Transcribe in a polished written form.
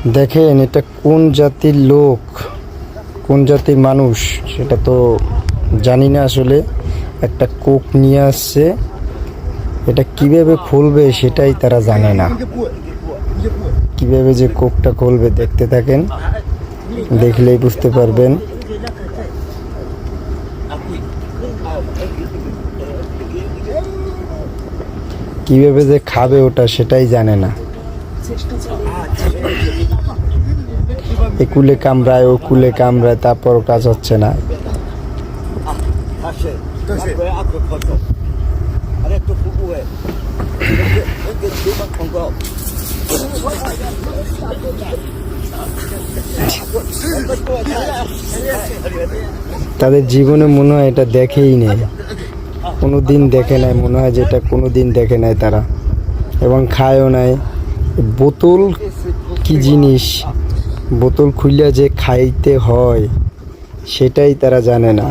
দেখেন এটা কোন জাতির লোক, কোন জাতির মানুষ সেটা তো জানি না। আসলে একটা কোক নিয়ে আসছে, এটা কিভাবে খুলবে সেটাই তারা জানে না। কিভাবে যে কোকটা খুলবে দেখতে থাকেন, দেখলেই বুঝতে পারবেন। কিভাবে যে খাবে ওটা সেটাই জানে না। এ কুলে কামড়ায়, ও কুলে কামড়ায়, তারপরও কাজ হচ্ছে না। তাদের জীবনে মনে হয় এটা দেখেই নেই, কোনোদিন দেখে নাই, মনে হয় যে এটা কোনোদিন দেখে নাই তারা, এবং খায়ও নাই। বোতল কি জিনিস, বোতল খুইলা যে খাইতে হয় সেটাই তারা জানে না।